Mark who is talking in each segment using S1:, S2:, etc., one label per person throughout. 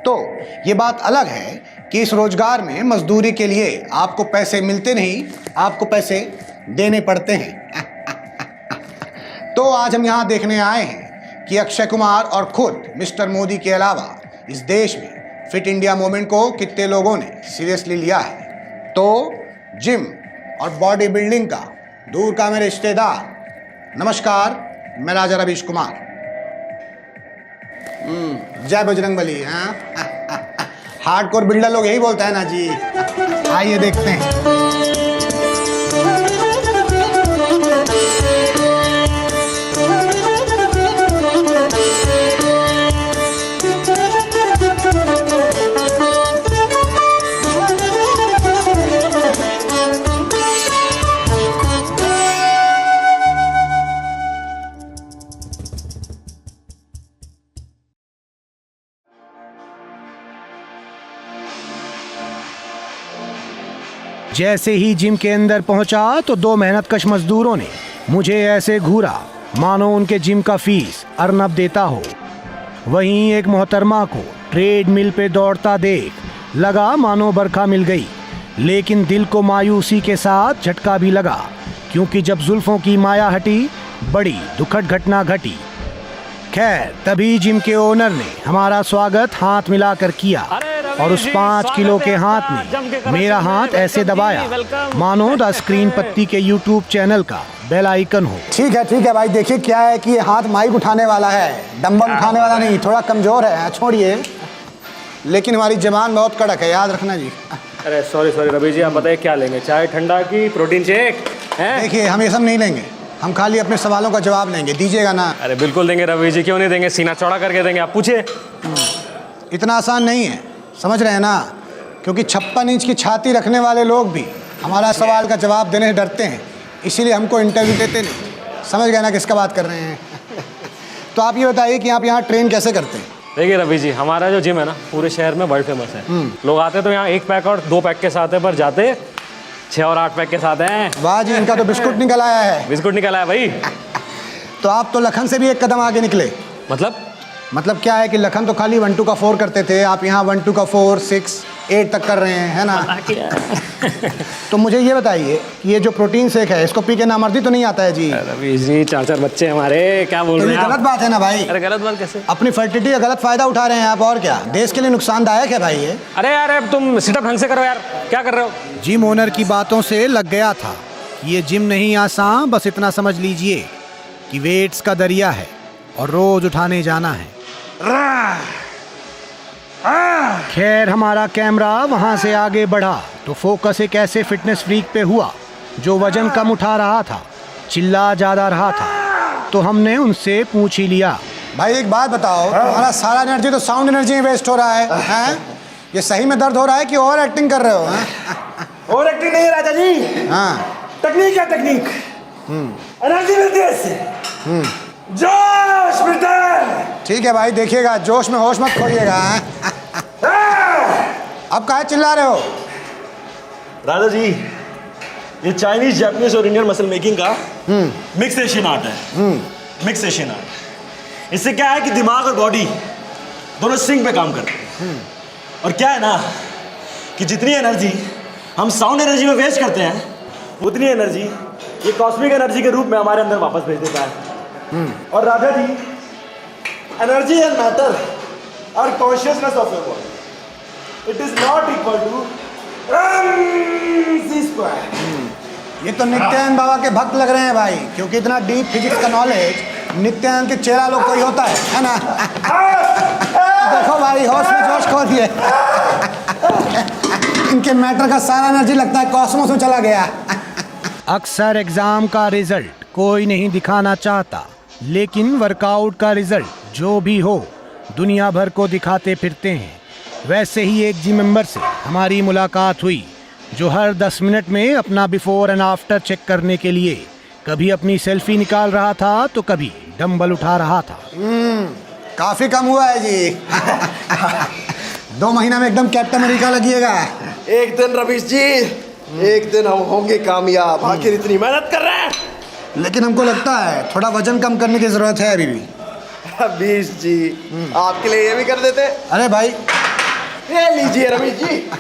S1: तो ये बात अलग है कि इस रोजगार में मजदूरी के लिए आपको पैसे मिलते नहीं, आपको पैसे देने पड़ते हैं। तो आज हम यहाँ देखने आए हैं कि अक्षय कुमार और खुद मिस्टर मोदी के अलावा इस देश में फिट इंडिया मूवमेंट को कितने लोगों ने सीरियसली लिया है। तो जिम और बॉडी बिल्डिंग का दूर का मेरे रिश्तेदार, नमस्कार, मैं राजा रवीश कुमार। जय बजरंगबली। हाँ, हार्डकोर बिल्डर लोग यही बोलता है ना जी। आइए देखते हैं। जैसे ही जिम के अंदर पहुंचा तो दो मेहनतकश मजदूरों ने मुझे ऐसे घूरा मानो उनके जिम का फीस अर्नब देता हो। वहीं एक मोहतरमा को ट्रेड मिल पे दौड़ता देख लगा मानो बरखा मिल गई, लेकिन दिल को मायूसी के साथ झटका भी लगा, क्योंकि जब जुल्फों की माया हटी बड़ी दुखद घटना घटी। खैर, तभी जिम के ओनर ने हमारा स्वागत हाथ मिलाकर किया और उस 5 किलो के हाथ में मेरा हाथ ऐसे दबाया मानो द स्क्रीन पत्ती के YouTube चैनल का बेल आइकन हो।
S2: ठीक है भाई, देखिए क्या है कि हाथ माइक उठाने वाला है, डंबल उठाने वाला नहीं, थोड़ा कमजोर है, छोड़िए। लेकिन हमारी जबान बहुत कड़क है, याद रखना जी।
S3: अरे सॉरी रवि जी, आप बताइए क्या लेंगे, चाय ठंडा की प्रोटीन शेक?
S1: देखिए, हम ये सब नहीं लेंगे, हम खाली अपने सवालों का जवाब लेंगे, दीजिएगा ना?
S3: अरे बिल्कुल देंगे रवि जी, क्यों नहीं देंगे, सीना चौड़ा करके देंगे, आप पूछिए।
S1: इतना आसान नहीं है, समझ रहे हैं ना, क्योंकि 56 इंच की छाती रखने वाले लोग भी हमारा सवाल का जवाब देने से डरते हैं, इसीलिए हमको इंटरव्यू देते नहीं। समझ गए ना किसका बात कर रहे हैं? तो आप ये बताइए कि आप यहाँ ट्रेन कैसे करते हैं?
S3: देखिए रवि जी, हमारा जो जिम है ना पूरे शहर में वर्ल्ड फेमस है। लोग आते तो यहाँ 1 पैक और 2 पैक के साथ है, पर जाते 6 और 8 पैक के साथ हैं।
S1: वाह जी, इनका तो बिस्कुट निकल आया है।
S3: बिस्कुट निकल आया भाई।
S1: तो आप तो लखन से भी एक कदम आगे निकले। मतलब क्या है कि लखन तो खाली 1 2 का 4 करते थे, आप यहाँ 1 2 का 4 6 8 तक कर रहे हैं, है ना? तो मुझे ये बताइए कि ये जो प्रोटीन शेक है, इसको पी के नामर्दी तो नहीं आता है जी?
S3: रवि जी, 4 बच्चे हमारे, क्या बोल रहे हैं?
S1: गलत बात है ना भाई।
S3: अरे गलत बात कैसे?
S1: अपनी फर्टिलिटी का गलत फायदा उठा रहे हैं आप, और क्या? देश के लिए नुकसानदायक है भाई ये।
S3: अरे यार, अब तुम सिटअप ढंग से करो यार, क्या कर रहे हो?
S1: जिम ओनर की बातों से लग गया था कि ये जिम नहीं आसान, बस इतना समझ लीजिए कि वेट्स का दरिया है और रोज उठाने जाना है। खैर, हमारा कैमरा वहां से आगे बढ़ा तो फोकस एक ऐसे फिटनेस फ्रीक पे हुआ जो वजन कम उठा रहा था, चिल्ला ज्यादा रहा था। तो हमने उनसे पूछ ही लिया, भाई एक बात बताओ, तुम्हारा सारा एनर्जी तो साउंड एनर्जी में वेस्ट हो रहा है? ये सही में दर्द हो रहा है कि ओवर एक्टिंग कर रहे हो?
S2: ओवर एक्टिंग नहीं है राजा जी।
S1: हाँ,
S2: टेक्निक है, टेक्निक। एनर्जी मिलती है इससे, जोश मिलता है।
S1: ठीक है भाई, देखिएगा जोश में होश मत खोइएगा। अब काहे चिल्ला रहे हो?
S4: राजा जी, ये चाइनीज, जापानीज और इंडियन मसल मेकिंग का मिक्स एशियन आर्ट है। Mix Asian art. इससे क्या है कि दिमाग और बॉडी दोनों सिंक पे काम करते हैं। और क्या है ना कि जितनी एनर्जी हम साउंड एनर्जी में वेस्ट करते हैं, उतनी एनर्जी ये कॉस्मिक एनर्जी के रूप में हमारे अंदर वापस भेज देता है। और राजा जी, energy and matter are consciousness of your body. It is not equal to
S1: ये तो नित्यानंद बाबा के भक्त लग रहे हैं भाई, क्योंकि इतना डीप फिजिक्स का नॉलेज नित्यानंद के चेला लोग को ही होता है ना? देखो भाई, होश में जोश खो दिए। इनके मैटर का सारा एनर्जी लगता है कॉस्मोस में चला गया। अक्सर एग्जाम का रिजल्ट कोई नहीं दिखाना चाहता, लेकिन वर्कआउट का रिजल्ट जो भी हो दुनिया भर को दिखाते फिरते हैं। वैसे ही एक जिम मेंबर से हमारी मुलाकात हुई जो हर 10 मिनट में अपना बिफोर एंड आफ्टर चेक करने के लिए कभी अपनी सेल्फी निकाल रहा था तो कभी डंबल उठा रहा था। काफी कम हुआ है जी। 2 महीना में एकदम कैप्टन अमेरिका लगिएगा।
S4: एक दिन रवीश जी, एक दिन हम होंगे कामयाब। आखिर इतनी मेहनत कर रहे हैं,
S1: लेकिन हमको लगता है थोड़ा वजन कम करने की जरूरत है अभी भी।
S4: रवीश जी, आपके लिए ये भी कर देते।
S1: अरे भाई,
S5: ये लीजिए रमेश जी।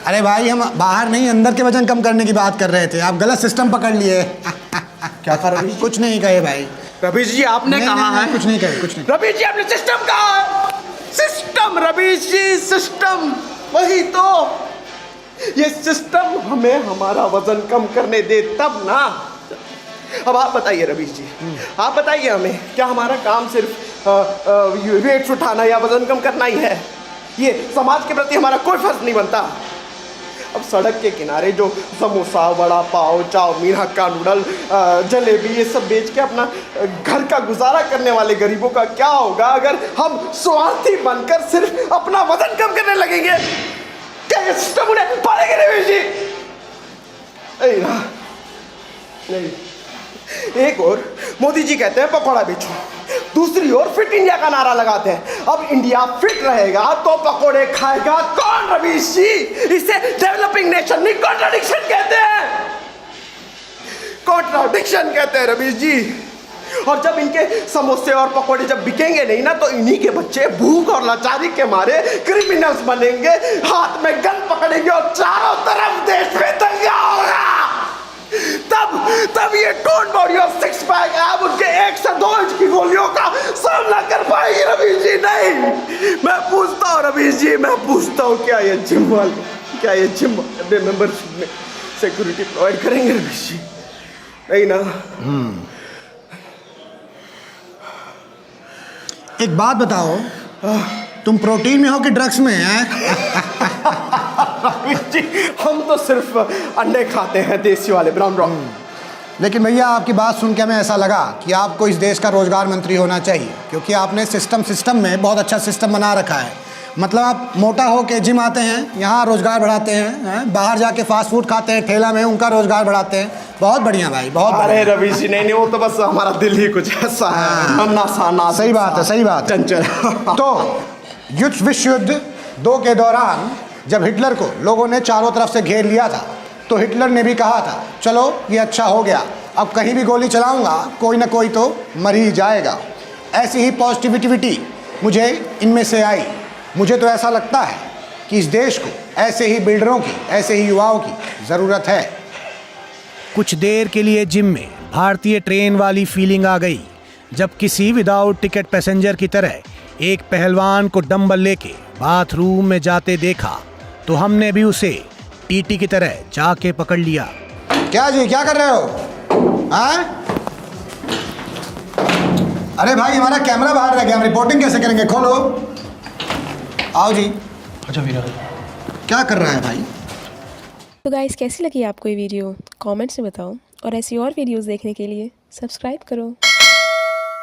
S2: अरे भाई हम बाहर नहीं अंदर के वजन कम करने की बात कर रहे थे, आप गलत सिस्टम पकड़ लिए।
S5: क्या कहा रमेश जी?
S2: कुछ नहीं कहे भाई।
S5: रमेश जी आपने
S2: नहीं,
S5: कहा
S2: नहीं,
S5: है।
S2: कुछ नहीं कहे, कुछ नहीं।
S5: रमेश जी आपने सिस्टम कहा है। सिस्टम रमेश जी, सिस्टम, वही तो। ये सिस्टम हमें हमारा वजन कम करने दे तब ना। अब आप बताइए रमेश जी, आप बताइए हमें, क्या हमारा काम सिर्फ वेट्स उठाना या वजन कम करना ही है? ये समाज के प्रति हमारा कोई फर्ज नहीं बनता? अब सड़क के किनारे जो समोसा, वड़ा पाव, चाउमीन, हक्का नूडल, जलेबी, ये सब बेच के अपना घर का गुजारा करने वाले गरीबों का क्या होगा अगर हम स्वार्थी बनकर सिर्फ अपना वजन कम करने लगेंगे? क्या ये सिस्टम उन्हें पालेंगे रमेश जी? नहीं ना, नहीं। एक और मोदी जी कहते हैं पकौड़ा बेचो, दूसरी ओर फिट इंडिया का नारा लगाते हैं। अब इंडिया फिट रहेगा तो पकौड़े खाएगा कौन रमेश जी? इसे डेवलपिंग नेशन नहीं, कॉन्ट्राडिक्शन कहते हैं। कॉन्ट्राडिक्शन कहते हैं रमेश जी। और जब इनके समोसे और पकौड़े जब बिकेंगे नहीं ना, तो इन्हीं के बच्चे भूख और लाचारी के मारे क्रिमिनल्स बनेंगे, हाथ में गन पकड़ेंगे और चारों तरफ देश में दंगा होगा। तब ये टोन बॉडी और सिक्स पैक अब उनके 1 से 2 इंच की गोलियों का सामना कर पाएगी रमेश जी? नहीं। मैं पूछता हूँ रमेश जी, मैं पूछता हूँ, क्या ये जिम वाले मेंबरशिप में सिक्योरिटी प्रोवाइड करेंगे रमेश जी? नहीं ना।
S2: एक बात बताओ, तुम प्रोटीन में हो कि ड्रग्स में हैं?
S5: जी हम तो सिर्फ अंडे खाते हैं, देसी वाले ब्राउन रॉक।
S2: लेकिन भैया आपकी बात सुन के हमें ऐसा लगा कि आपको इस देश का रोजगार मंत्री होना चाहिए, क्योंकि आपने सिस्टम में बहुत अच्छा सिस्टम बना रखा है। मतलब आप मोटा हो के जिम आते हैं, यहाँ रोजगार बढ़ाते हैं, बाहर जाके फास्ट फूड खाते हैं ठेला में, उनका रोजगार बढ़ाते हैं। बहुत बढ़िया भाई, बहुत
S5: अरे
S2: बढ़िया।
S5: रवि जी नहीं, वो तो बस हमारा दिल ही कुछ ऐसा है, नन्हा सा नाजुक
S2: सही बात है,
S5: सा,
S2: सही बात है।
S5: चंचल।
S2: तो विश्व युद्ध 2 के दौरान जब हिटलर को लोगों ने चारों तरफ से घेर लिया था, तो हिटलर ने भी कहा था चलो ये अच्छा हो गया, अब कहीं भी गोली चलाऊंगा कोई ना कोई तो मर ही जाएगा। ऐसी ही पॉजिटिविटी मुझे इनमें से आई। मुझे तो ऐसा लगता है कि इस देश को ऐसे ही बिल्डरों की, ऐसे ही युवाओं की ज़रूरत है।
S1: कुछ देर के लिए जिम में भारतीय ट्रेन वाली फीलिंग आ गई, जब किसी विदाउट टिकट पैसेंजर की तरह एक पहलवान को डंबल लेके बाथरूम में जाते देखा, तो हमने भी उसे टीटी की तरह जाके पकड़ लिया।
S2: क्या जी, क्या कर रहे हो? हाँ? अरे भाई हमारा कैमरा बाहर रह गया, हम रिपोर्टिंग कैसे करेंगे? खोलो। आओ जी।
S3: अच्छा वीरा,
S2: क्या कर रहा है भाई?
S6: तो गाइस कैसी लगी आपको ये वीडियो? कमेंट्स में बताओ, और ऐसी और वीडियोस देखने के लिए सब्सक्राइब करो।